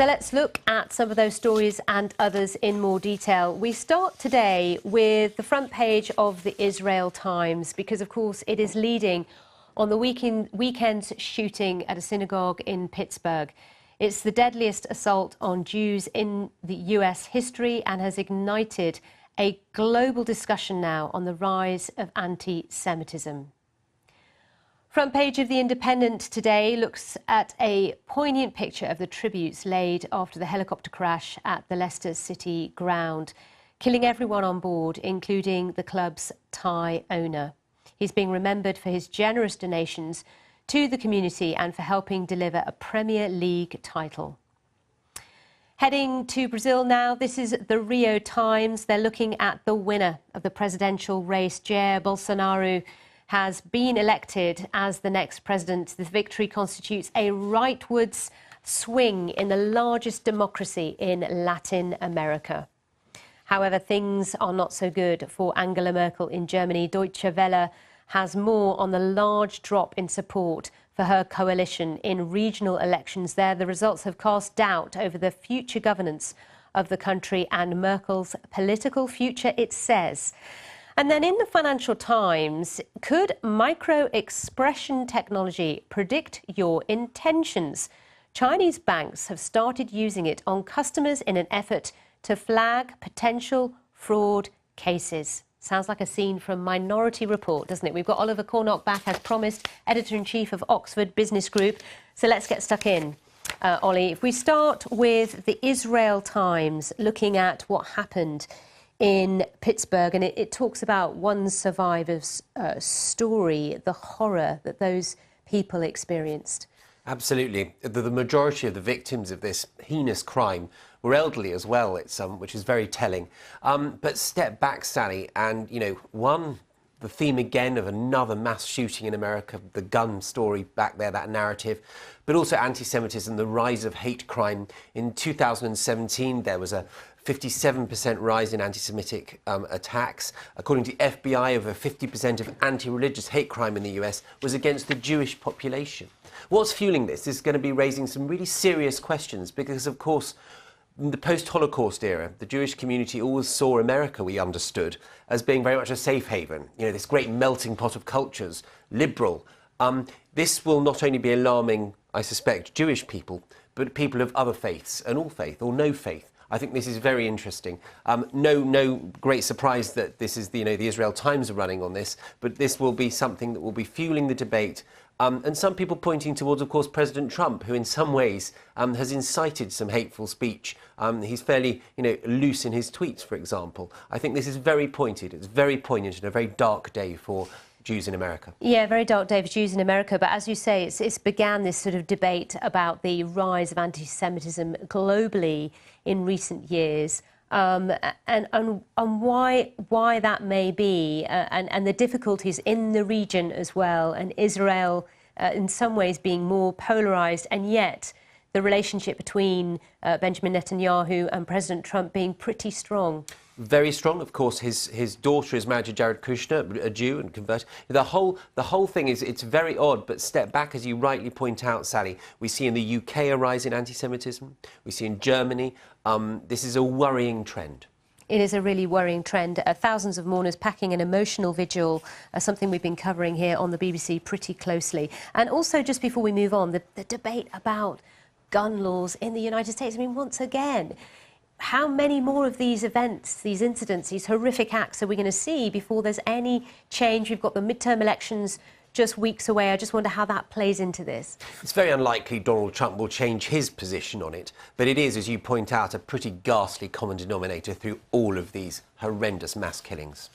So let's look at some of those stories and others in more detail. We start today with the front page of the Israel Times because, of course, it is leading on the weekend's shooting at a synagogue in Pittsburgh. It's the deadliest assault on Jews in the US history and has ignited a global discussion now on the rise of anti-Semitism. Front page of The Independent today looks at a poignant picture of the tributes laid after the helicopter crash at the Leicester City ground, killing everyone on board, including the club's Thai owner. He's being remembered for his generous donations to the community and for helping deliver a Premier League title. Heading to Brazil now, this is the Rio Times. They're looking at the winner of the presidential race, Jair Bolsonaro, has been elected as the next president. This victory constitutes a rightwards swing in the largest democracy in Latin America. However, things are not so good for Angela Merkel in Germany. Deutsche Welle has more on the large drop in support for her coalition in regional elections there. The results have cast doubt over the future governance of the country and Merkel's political future, it says. And then in the Financial Times, could micro-expression technology predict your intentions? Chinese banks have started using it on customers in an effort to flag potential fraud cases. Sounds like a scene from Minority Report, doesn't it? We've got Oliver Cornock back as promised, Editor-in-Chief of Oxford Business Group. So let's get stuck in. Ollie, if we start with the Israel Times, looking at what happened in Pittsburgh, and it talks about one survivor's story, the horror that those people experienced. Absolutely. The majority of the victims of this heinous crime were elderly as well, which is very telling. But step back, Sally, and, the theme again of another mass shooting in America, the gun story back there, that narrative, but also anti-Semitism, the rise of hate crime. In 2017, there was a 57% rise in anti-Semitic attacks. According to FBI, over 50% of anti-religious hate crime in the US was against the Jewish population. What's fueling this is going to be raising some really serious questions because, of course, in the post-Holocaust era, the Jewish community always saw America, we understood, as being very much a safe haven, this great melting pot of cultures, liberal. This will not only be alarming, I suspect, Jewish people, but people of other faiths and all faith or no faith. I think this is very interesting. No great surprise that this is the Israel Times are running on this, but this will be something that will be fueling the debate. And some people pointing towards, of course, President Trump, who in some ways has incited some hateful speech. He's fairly, loose in his tweets, for example. I think this is very pointed. It's very poignant and a very dark day for Jews in America. Yeah, very dark day for Jews in America. But as you say, it's began this sort of debate about the rise of anti-Semitism globally in recent years, and why that may be, and the difficulties in the region as well, and Israel in some ways being more polarised, and yet the relationship between Benjamin Netanyahu and President Trump being pretty strong. Very strong. Of course, his daughter is married to Jared Kushner, a Jew and converted. The whole thing is, it's very odd, but step back, as you rightly point out, Sally. We see in the UK a rise in anti-Semitism. We see in Germany. This is a worrying trend. It is a really worrying trend. Thousands of mourners packing an emotional vigil, something we've been covering here on the BBC pretty closely. And also, just before we move on, the debate about gun laws in the United States. I mean, once again, how many more of these events, these incidents, these horrific acts are we going to see before there's any change? We've got the midterm elections just weeks away. I just wonder how that plays into this. It's very unlikely Donald Trump will change his position on it, but it is, as you point out, a pretty ghastly common denominator through all of these horrendous mass killings.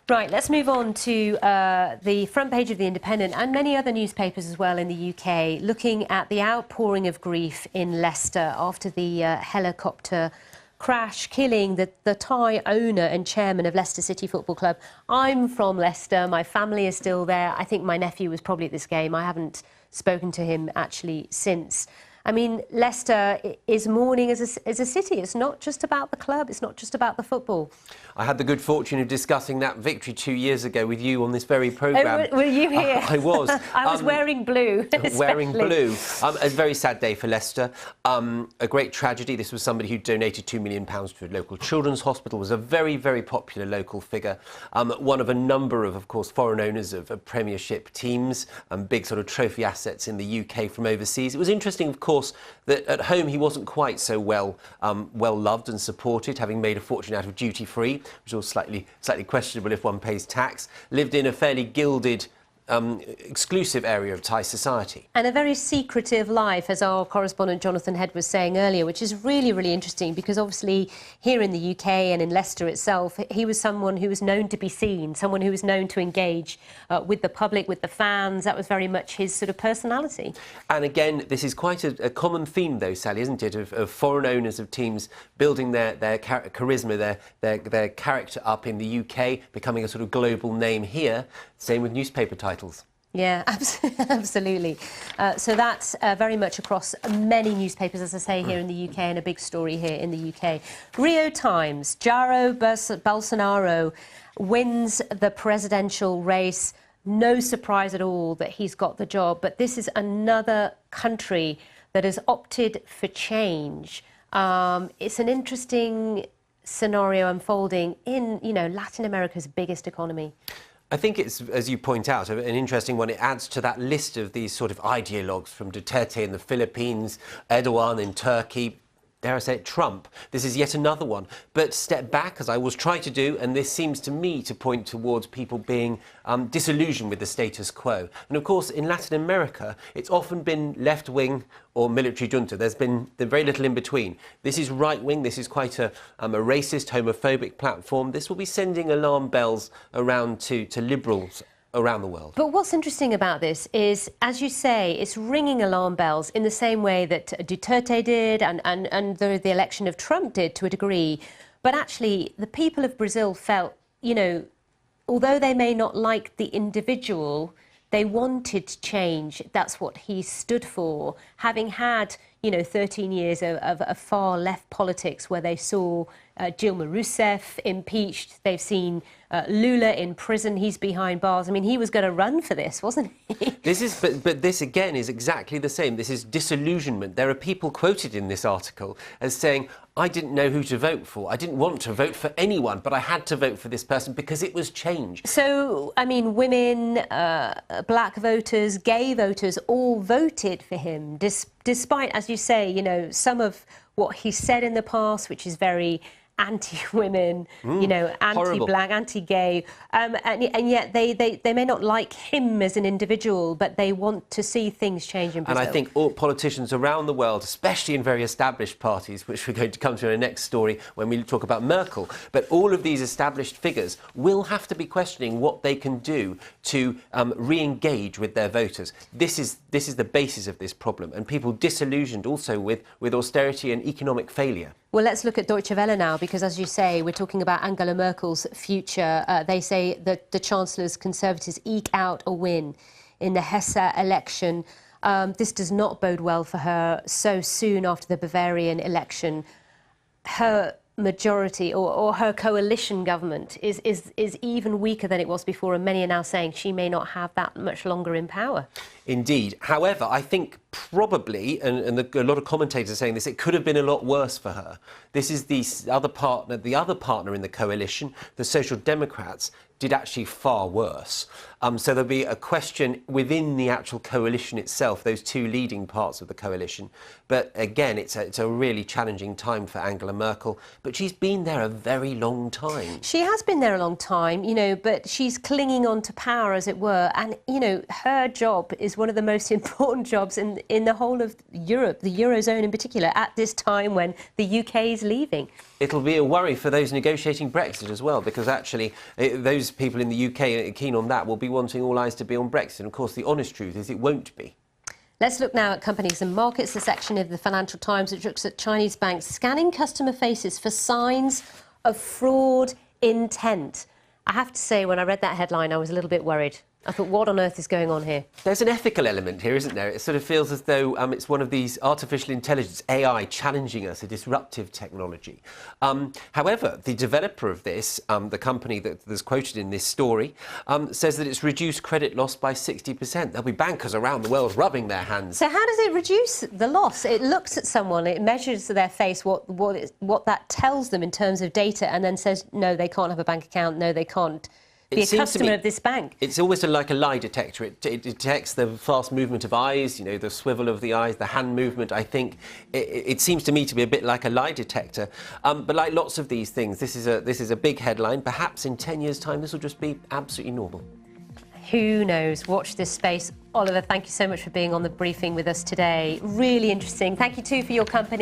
Right, let's move on to the front page of The Independent and many other newspapers as well in the UK, looking at the outpouring of grief in Leicester after the helicopter crash, killing the Thai owner and chairman of Leicester City Football Club. I'm from Leicester. My family is still there. I think my nephew was probably at this game. I haven't spoken to him actually since. I mean, Leicester is mourning as a city. It's not just about the club. It's not just about the football. I had the good fortune of discussing that victory 2 years ago with you on this very programme. Oh, were you here? I was. I was wearing blue. Wearing blue. A very sad day for Leicester. A great tragedy. This was somebody who donated £2 million to a local children's hospital, was a very, very popular local figure. One of a number of course, foreign owners of Premiership teams, big sort of trophy assets in the UK from overseas. It was interesting, of course, that at home he wasn't quite so well loved and supported, having made a fortune out of duty-free, which was slightly questionable if one pays tax. Lived in a fairly gilded, exclusive area of Thai society. And a very secretive life, as our correspondent Jonathan Head was saying earlier, which is really, really interesting because obviously here in the UK and in Leicester itself, he was someone who was known to be seen, someone who was known to engage with the public, with the fans. That was very much his sort of personality. And again, this is quite a common theme, though, Sally, isn't it, of foreign owners of teams building their charisma, their character up in the UK, becoming a sort of global name here. Same with newspaper titles. Yeah, absolutely. So that's very much across many newspapers, as I say, here in the UK, and a big story here in the UK. Rio Times, Jair Bolsonaro wins the presidential race. No surprise at all that he's got the job, but this is another country that has opted for change. It's an interesting scenario unfolding in, Latin America's biggest economy. I think it's, as you point out, an interesting one. It adds to that list of these sort of ideologues from Duterte in the Philippines, Erdogan in Turkey, dare I say it, Trump. This is yet another one. But step back, as I always try to do, and this seems to me to point towards people being disillusioned with the status quo. And of course, in Latin America, it's often been left-wing or military junta. There's very little in between. This is right-wing. This is quite a racist, homophobic platform. This will be sending alarm bells around to liberals around the world. But what's interesting about this is, as you say, it's ringing alarm bells in the same way that Duterte did and the election of Trump did to a degree. But actually, the people of Brazil felt, although they may not like the individual, they wanted change. That's what he stood for. Having had, 13 years of far left politics where they saw Dilma Rousseff impeached, they've seen Lula in prison, he's behind bars. I mean, he was going to run for this, wasn't he? But this again is exactly the same. This is disillusionment. There are people quoted in this article as saying, I didn't know who to vote for. I didn't want to vote for anyone, but I had to vote for this person because it was change. So, I mean, women, black voters, gay voters all voted for him, despite, as you say, some of what he said in the past, which is very anti-women, anti-black, anti-gay, and yet they may not like him as an individual, but they want to see things change in Brazil. And I think all politicians around the world, especially in very established parties, which we're going to come to in our next story when we talk about Merkel, but all of these established figures will have to be questioning what they can do to re-engage with their voters. This is the basis of this problem, and people disillusioned also with austerity and economic failure. Well, let's look at Deutsche Welle now, because, as you say, we're talking about Angela Merkel's future. They say that the Chancellor's Conservatives eke out a win in the Hesse election. This does not bode well for her so soon after the Bavarian election. Her majority or her coalition government is even weaker than it was before, and many are now saying she may not have that much longer in power. Indeed. However, I think probably, and a lot of commentators are saying this, it could have been a lot worse for her. This is the other partner in the coalition, the Social Democrats, did actually far worse. So there'll be a question within the actual coalition itself, those two leading parts of the coalition. But again, it's a really challenging time for Angela Merkel. But she's been there a very long time. She has been there a long time, but she's clinging on to power, as it were. And, her job is one of the most important jobs in the whole of Europe, the Eurozone in particular, at this time when the UK is leaving. It'll be a worry for those negotiating Brexit as well, because actually those people in the UK keen on that will be wanting all eyes to be on Brexit. And of course, the honest truth is it won't be. Let's look now at companies and markets, the section of the Financial Times which looks at Chinese banks scanning customer faces for signs of fraud intent. I have to say, when I read that headline, I was a little bit worried. I thought, what on earth is going on here? There's an ethical element here, isn't there? It sort of feels as though it's one of these artificial intelligence, AI, challenging us, a disruptive technology. However, the developer of this, the company that's quoted in this story, says that it's reduced credit loss by 60%. There'll be bankers around the world rubbing their hands. So how does it reduce the loss? It looks at someone, it measures their face, what that tells them in terms of data, and then says, no, they can't have a bank account, no, they can't be a customer of this bank. It's almost like a lie detector. It detects the fast movement of eyes, you know, the swivel of the eyes, the hand movement. I think it seems to me to be a bit like a lie detector. But like lots of these things, this is a big headline. Perhaps in 10 years' time, this will just be absolutely normal. Who knows? Watch this space. Oliver, thank you so much for being on the briefing with us today. Really interesting. Thank you too for your company.